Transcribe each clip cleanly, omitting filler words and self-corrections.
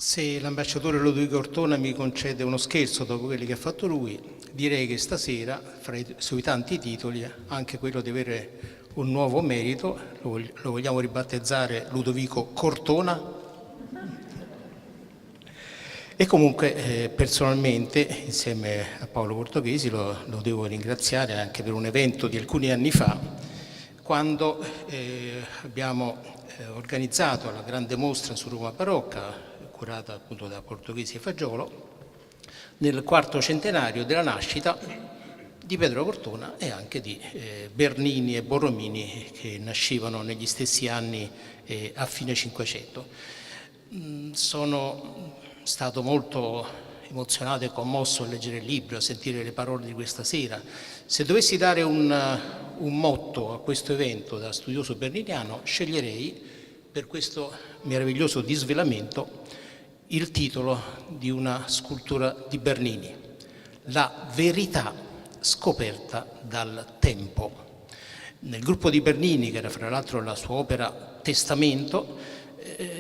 Se l'ambasciatore Ludovico Ortona mi concede uno scherzo dopo quelli che ha fatto lui, direi che stasera, fra i suoi tanti titoli, anche quello di avere un nuovo merito, lo vogliamo ribattezzare Ludovico Cortona. E comunque personalmente, insieme a Paolo Portoghesi, lo devo ringraziare anche per un evento di alcuni anni fa, quando abbiamo organizzato la grande mostra su Roma barocca, curata appunto da Portoghesi e Fagiolo, nel quarto centenario della nascita di Pietro Cortona e anche di Bernini e Borromini, che nascevano negli stessi anni a fine Cinquecento. Sono stato molto emozionato e commosso a leggere il libro, a sentire le parole di questa sera. Se dovessi dare un motto a questo evento da studioso berniniano, sceglierei per questo meraviglioso disvelamento il titolo di una scultura di Bernini: La verità scoperta dal tempo. Nel gruppo di Bernini, che era fra l'altro la sua opera testamento,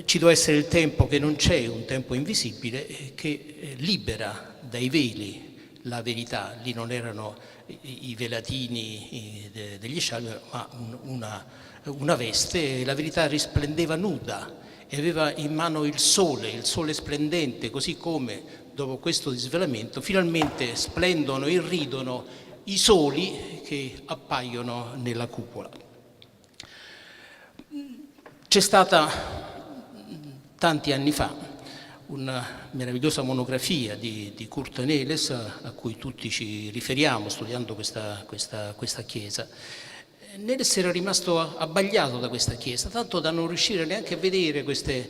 ci deve essere il tempo che non c'è, un tempo invisibile che libera dai veli la verità. Lì non erano i velatini degli scialli, ma una veste. La verità risplendeva nuda e aveva in mano il sole splendente, così come dopo questo disvelamento finalmente splendono e irridono i soli che appaiono nella cupola. C'è stata tanti anni fa una meravigliosa monografia di Kurt Neles a cui tutti ci riferiamo studiando questa chiesa. Neles era rimasto abbagliato da questa chiesa, tanto da non riuscire neanche a vedere queste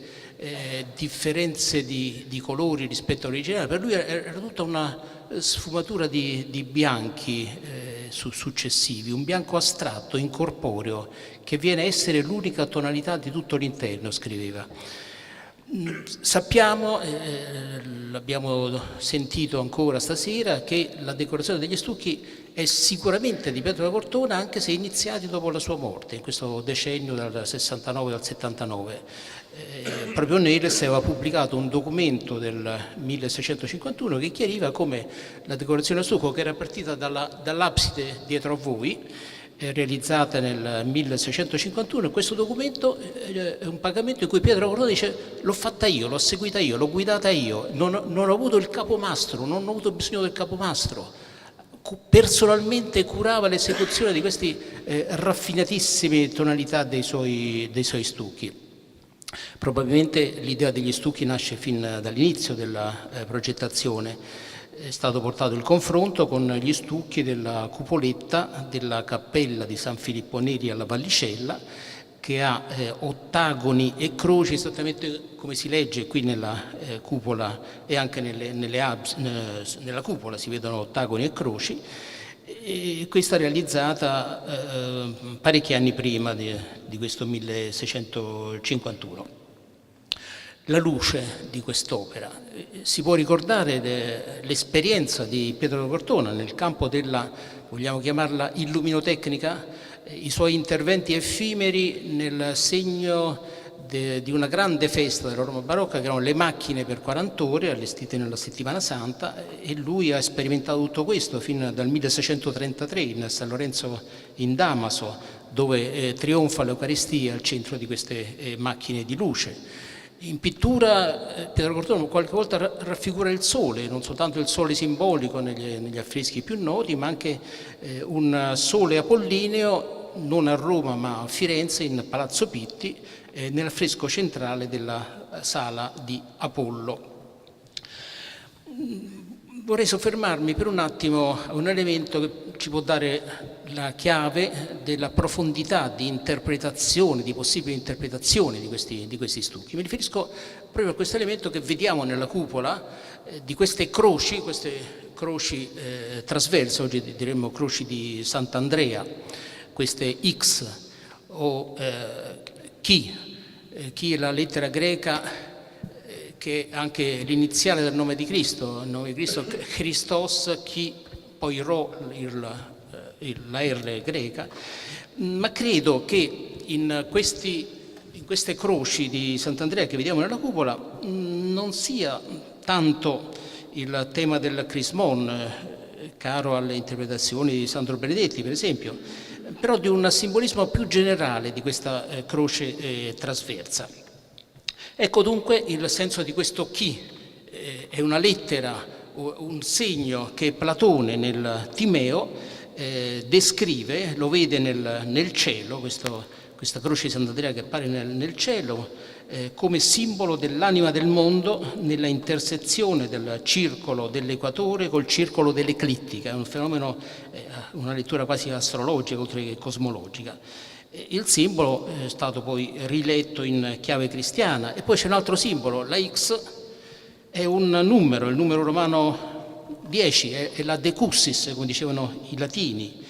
differenze di colori rispetto all'originale. Per lui era tutta una sfumatura di bianchi successivi, un bianco astratto, incorporeo, che viene a essere l'unica tonalità di tutto l'interno, scriveva. Sappiamo, l'abbiamo sentito ancora stasera, che la decorazione degli stucchi è sicuramente di Pietro da Cortona, anche se iniziati dopo la sua morte, in questo decennio dal 69 al 79. Proprio Neles aveva pubblicato un documento del 1651 che chiariva come la decorazione a stucco, che era partita dall'abside dietro a voi, realizzata nel 1651, questo documento è un pagamento in cui Pietro Cortona dice: l'ho fatta io, l'ho seguita io, l'ho guidata io, non ho avuto il capomastro, non ho avuto bisogno del capomastro, personalmente curava l'esecuzione di queste raffinatissime tonalità dei suoi stucchi. Probabilmente l'idea degli stucchi nasce fin dall'inizio della progettazione. È stato portato il confronto con gli stucchi della cupoletta della cappella di San Filippo Neri alla Vallicella, che ha ottagoni e croci, esattamente come si legge qui nella cupola, e anche nella cupola si vedono ottagoni e croci. E questa realizzata parecchi anni prima di questo 1651. La luce di quest'opera. Si può ricordare l'esperienza di Pietro Cortona nel campo della, vogliamo chiamarla, illuminotecnica, i suoi interventi effimeri nel segno di una grande festa della Roma barocca, che erano le macchine per 40 ore allestite nella settimana santa, e lui ha sperimentato tutto questo fin dal 1633 in San Lorenzo in Damaso, dove trionfa l'Eucaristia al centro di queste macchine di luce. In pittura Pietro Cortona qualche volta raffigura il sole, non soltanto il sole simbolico negli affreschi più noti, ma anche un sole apollineo, non a Roma ma a Firenze, in Palazzo Pitti, nell'affresco centrale della sala di Apollo. Vorrei soffermarmi per un attimo a un elemento che ci può dare la chiave della profondità di interpretazione, di possibile interpretazione di questi stucchi. Mi riferisco proprio a questo elemento che vediamo nella cupola di queste croci trasverse, oggi diremmo croci di Sant'Andrea, queste X o chi è la lettera greca che è anche l'iniziale del nome di Cristo, il nome di Cristo Christos, chi, poi Ro, la R greca, ma credo che in questi queste croci di Sant'Andrea che vediamo nella cupola non sia tanto il tema del Crismon, caro alle interpretazioni di Sandro Benedetti per esempio, però di un simbolismo più generale di questa croce trasversa. Ecco dunque il senso di questo chi, è una lettera, un segno che Platone nel Timeo descrive, lo vede nel cielo, questa croce di Sant'Andrea che appare nel cielo, come simbolo dell'anima del mondo nella intersezione del circolo dell'equatore col circolo dell'eclittica. È un fenomeno, una lettura quasi astrologica oltre che cosmologica. Il simbolo è stato poi riletto in chiave cristiana. E poi c'è un altro simbolo, la X è un numero, il numero romano 10, è la decussis, come dicevano i latini,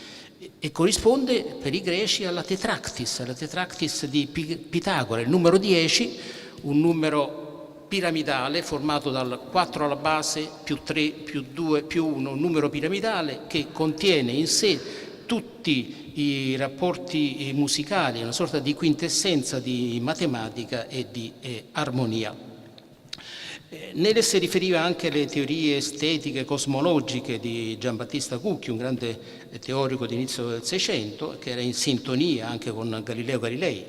e corrisponde per i greci alla tetractis di Pitagora, il numero 10, un numero piramidale formato dal 4 alla base più 3 più 2 più 1, un numero piramidale che contiene in sé tutti i rapporti musicali, una sorta di quintessenza di matematica e di armonia. Nele si riferiva anche alle teorie estetiche cosmologiche di Giambattista Cucchi, un grande teorico di inizio del Seicento, che era in sintonia anche con Galileo Galilei.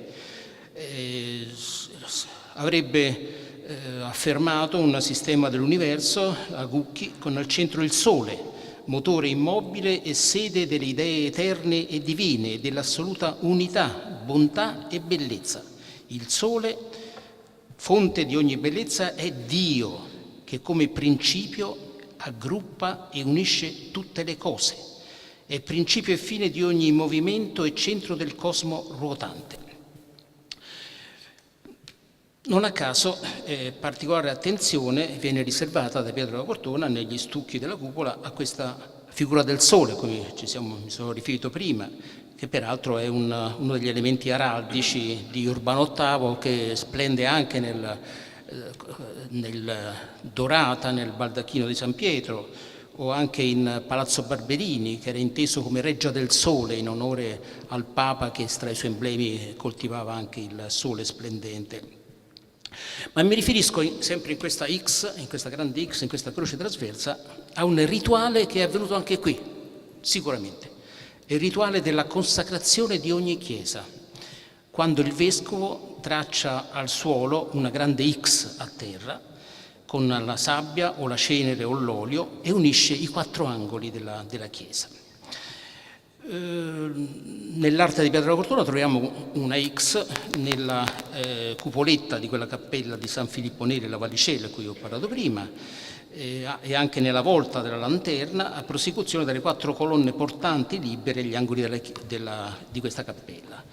Avrebbe affermato un sistema dell'universo, a Cucchi, con al centro il Sole, motore immobile e sede delle idee eterne e divine, dell'assoluta unità, bontà e bellezza. Il Sole, fonte di ogni bellezza, è Dio, che come principio aggruppa e unisce tutte le cose. È principio e fine di ogni movimento e centro del cosmo ruotante. Non a caso particolare attenzione viene riservata da Pietro da Cortona negli stucchi della cupola a questa figura del Sole, come mi sono riferito prima, che peraltro è uno degli elementi araldici di Urbano VIII, che splende anche nel Dorata, nel baldacchino di San Pietro, o anche in Palazzo Barberini, che era inteso come Reggia del Sole in onore al Papa, che tra i suoi emblemi coltivava anche il sole splendente. Ma mi riferisco sempre in questa X, in questa grande X, in questa croce trasversa, a un rituale che è avvenuto anche qui, sicuramente. È il rituale della consacrazione di ogni chiesa, quando il vescovo traccia al suolo una grande X a terra con la sabbia o la cenere o l'olio e unisce i 4 angoli della chiesa. Nell'arte di Pietro da Cortona troviamo una X nella cupoletta di quella cappella di San Filippo Neri, la Vallicella, di cui ho parlato prima, e anche nella volta della lanterna, a prosecuzione delle 4 colonne portanti libere agli angoli di questa cappella.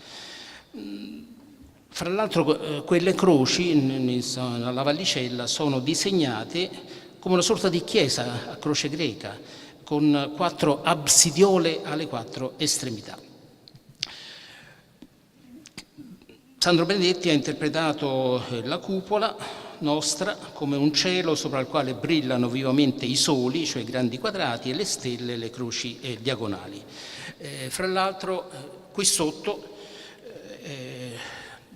Fra l'altro quelle croci alla Vallicella sono disegnate come una sorta di chiesa a croce greca, con 4 absidiole alle 4 estremità. Sandro Benedetti ha interpretato la cupola nostra come un cielo sopra il quale brillano vivamente i soli, cioè i grandi quadrati, e le stelle, le croci diagonali. Fra l'altro qui sotto,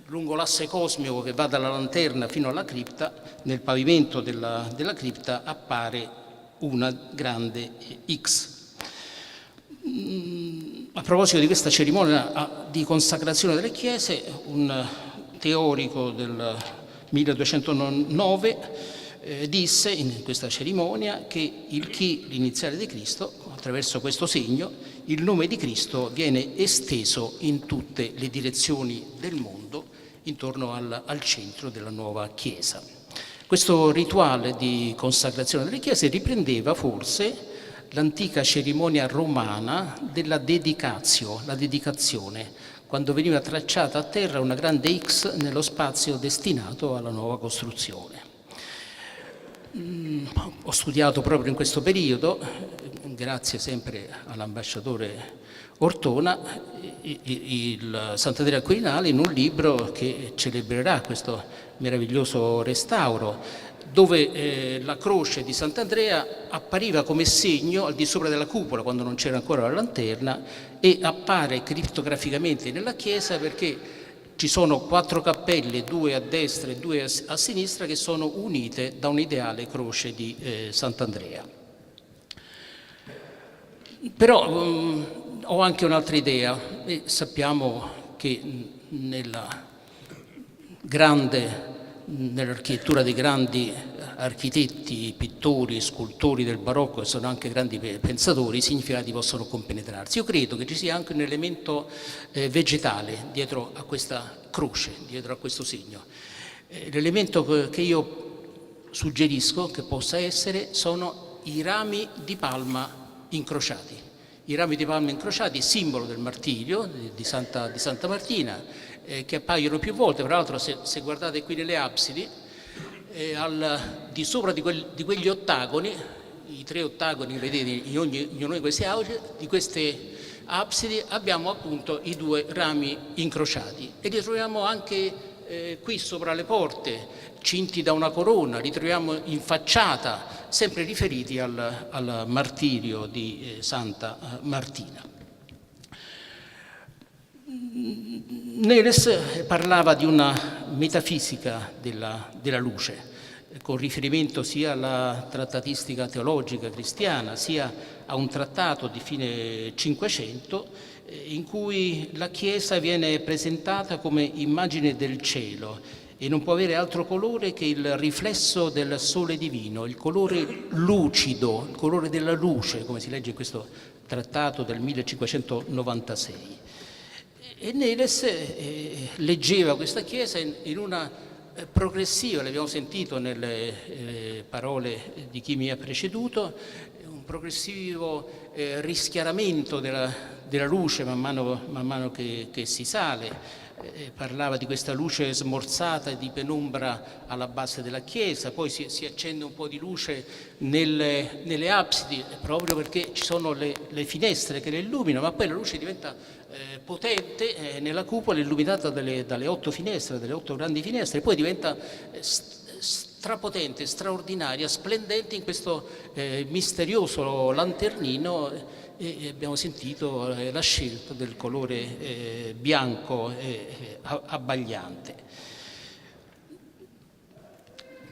lungo l'asse cosmico che va dalla lanterna fino alla cripta, nel pavimento della cripta appare una grande X. A proposito di questa cerimonia di consacrazione delle chiese, un teorico del 1209 disse in questa cerimonia che il chi, l'iniziale di Cristo, attraverso questo segno, il nome di Cristo viene esteso in tutte le direzioni del mondo intorno al centro della nuova Chiesa. Questo rituale di consacrazione delle chiese riprendeva forse l'antica cerimonia romana della dedicatio, la dedicazione, quando veniva tracciata a terra una grande X nello spazio destinato alla nuova costruzione. Ho studiato proprio in questo periodo, grazie sempre all'ambasciatore Ortona, il Sant'Andrea al Quirinale in un libro che celebrerà questo meraviglioso restauro, dove la croce di Sant'Andrea appariva come segno al di sopra della cupola quando non c'era ancora la lanterna, e appare criptograficamente nella chiesa perché ci sono 4 cappelle, 2 a destra e 2 a sinistra, che sono unite da un'ideale croce di Sant'Andrea. Però ho anche un'altra idea, e sappiamo che nell'architettura dei grandi architetti, pittori, scultori del barocco, che sono anche grandi pensatori, i significati possono compenetrarsi. Io credo che ci sia anche un elemento vegetale dietro a questa croce, dietro a questo segno. L'elemento che io suggerisco che possa essere sono i rami di palma incrociati. I rami di palma incrociati, simbolo del martirio di Santa Martina, che appaiono più volte. Tra l'altro, se guardate qui nelle absidi, di sopra di quegli ottagoni, i 3 ottagoni, vedete, in ognuno di queste absidi abbiamo appunto i 2 rami incrociati, e li troviamo anche qui sopra le porte, cinti da una corona, li troviamo in facciata, sempre riferiti al martirio di Santa Martina. Neles parlava di una metafisica della luce, con riferimento sia alla trattatistica teologica cristiana, sia a un trattato di fine Cinquecento, in cui la Chiesa viene presentata come immagine del cielo e non può avere altro colore che il riflesso del sole divino, il colore lucido, il colore della luce, come si legge in questo trattato del 1596. E Neles leggeva questa Chiesa in una progressiva, l'abbiamo sentito nelle parole di chi mi ha preceduto, un progressivo rischiaramento della luce man mano che si sale. Parlava di questa luce smorzata e di penombra alla base della chiesa, poi si accende un po' di luce nelle absidi, proprio perché ci sono le finestre che le illuminano, ma poi la luce diventa potente nella cupola, illuminata dalle 8 finestre, dalle 8 grandi finestre, e poi diventa strapotente, straordinaria, splendente in questo misterioso lanternino. E abbiamo sentito la scelta del colore bianco abbagliante.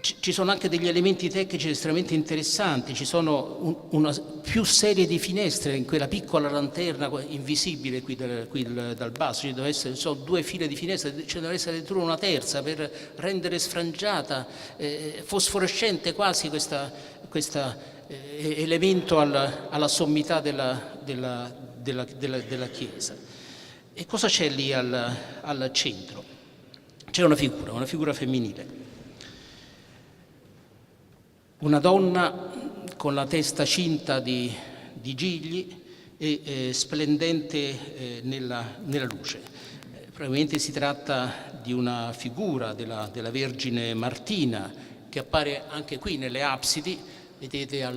Ci sono anche degli elementi tecnici estremamente interessanti, ci sono una più serie di finestre in quella piccola lanterna invisibile qui dal basso, ci sono 2 file di finestre, ce ne deve essere addirittura una terza per rendere sfrangiata, fosforescente quasi questo elemento alla sommità della Chiesa. E cosa c'è lì al centro? C'è una figura femminile. Una donna con la testa cinta di gigli e splendente nella luce. Probabilmente si tratta di una figura della Vergine Martina, che appare anche qui nelle absidi. Vedete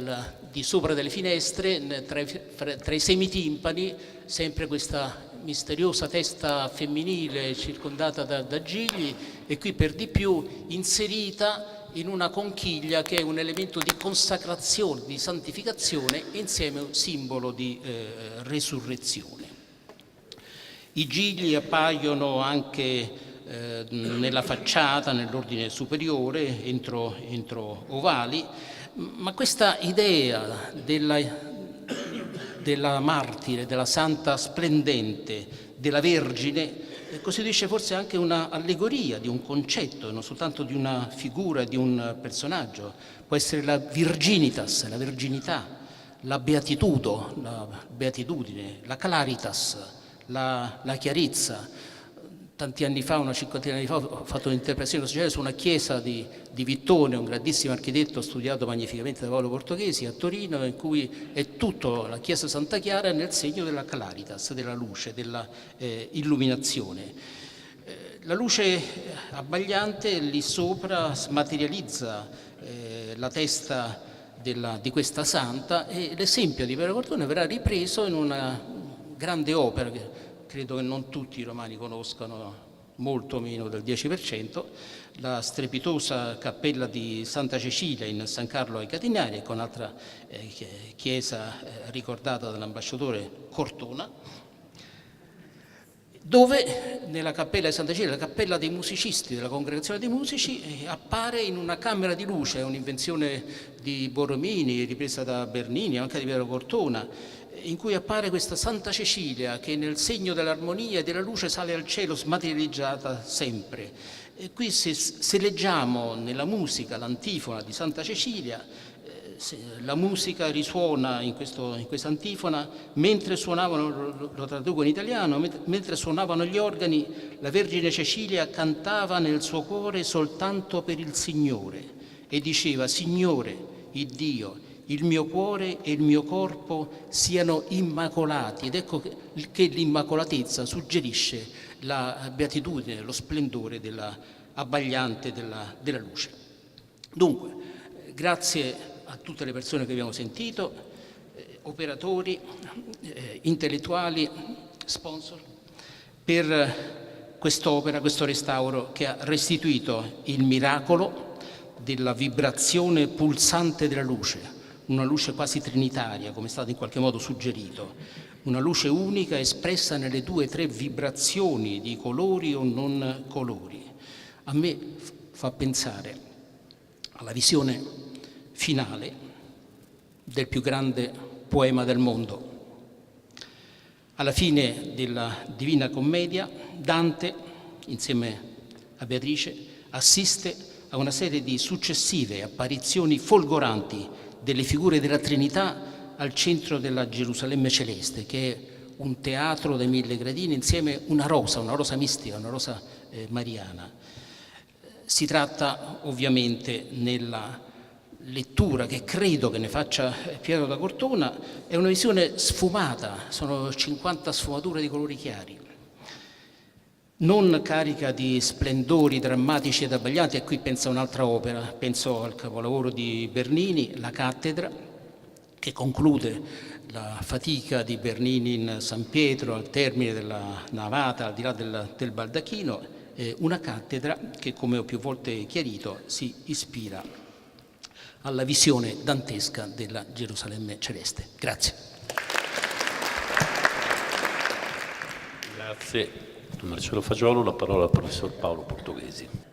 di sopra delle finestre, tra i semitimpani, sempre questa misteriosa testa femminile circondata da gigli, e qui per di più inserita in una conchiglia che è un elemento di consacrazione, di santificazione, insieme simbolo di resurrezione. I gigli appaiono anche nella facciata, nell'ordine superiore, entro ovali, ma questa idea della martire, della santa splendente, della Vergine, costituisce forse anche un'allegoria di un concetto, non soltanto di una figura, di un personaggio. Può essere la virginitas, la verginità, la beatitudine, la claritas, la chiarezza. Tanti anni fa, una cinquantina di anni fa, ho fatto un'interpretazione sociale su una chiesa di Vittone, un grandissimo architetto studiato magnificamente da Paolo Portoghesi a Torino, in cui è tutta la chiesa Santa Chiara nel segno della claritas, della luce, della illuminazione. La luce abbagliante lì sopra smaterializza la testa di questa santa, e l'esempio di Piero Cortone verrà ripreso in una grande opera che credo che non tutti i romani conoscano, molto meno del 10%, la strepitosa cappella di Santa Cecilia in San Carlo ai Catinari, con un'altra chiesa ricordata dall'ambasciatore Cortona. dove nella cappella di Santa Cecilia, la cappella dei musicisti, della congregazione dei musici, appare in una camera di luce, è un'invenzione di Borromini, ripresa da Bernini, anche di Pietro Cortona, in cui appare questa Santa Cecilia che nel segno dell'armonia e della luce sale al cielo smaterializzata sempre. E qui se leggiamo nella musica l'antifona di Santa Cecilia, la musica risuona in questa antifona mentre suonavano, lo traduco in italiano, mentre suonavano gli organi, la Vergine Cecilia cantava nel suo cuore soltanto per il Signore e diceva: Signore, il Dio, il mio cuore e il mio corpo siano immacolati. Ed ecco che l'immacolatezza suggerisce la beatitudine, lo splendore della abbagliante della luce. Dunque, grazie a tutte le persone che abbiamo sentito, operatori, intellettuali, sponsor, per quest'opera, questo restauro che ha restituito il miracolo della vibrazione pulsante della luce, una luce quasi trinitaria, come è stato in qualche modo suggerito, una luce unica espressa nelle 2 o 3 vibrazioni di colori o non colori. A me fa pensare alla visione finale del più grande poema del mondo. Alla fine della Divina Commedia, Dante, insieme a Beatrice, assiste a una serie di successive apparizioni folgoranti delle figure della Trinità al centro della Gerusalemme celeste, che è un teatro dai 1000 gradini, insieme una rosa mistica, una rosa mariana. Si tratta ovviamente, nella lettura che credo che ne faccia Pietro da Cortona, è una visione sfumata, sono 50 sfumature di colori chiari, non carica di splendori drammatici ed abbaglianti. E qui penso a un'altra opera, penso al capolavoro di Bernini, La Cattedra, che conclude la fatica di Bernini in San Pietro al termine della navata, al di là del baldacchino, una cattedra che, come ho più volte chiarito, si ispira alla visione dantesca della Gerusalemme celeste. Grazie. Grazie Marcello Fagiolo. La parola al professor Paolo Portoghesi.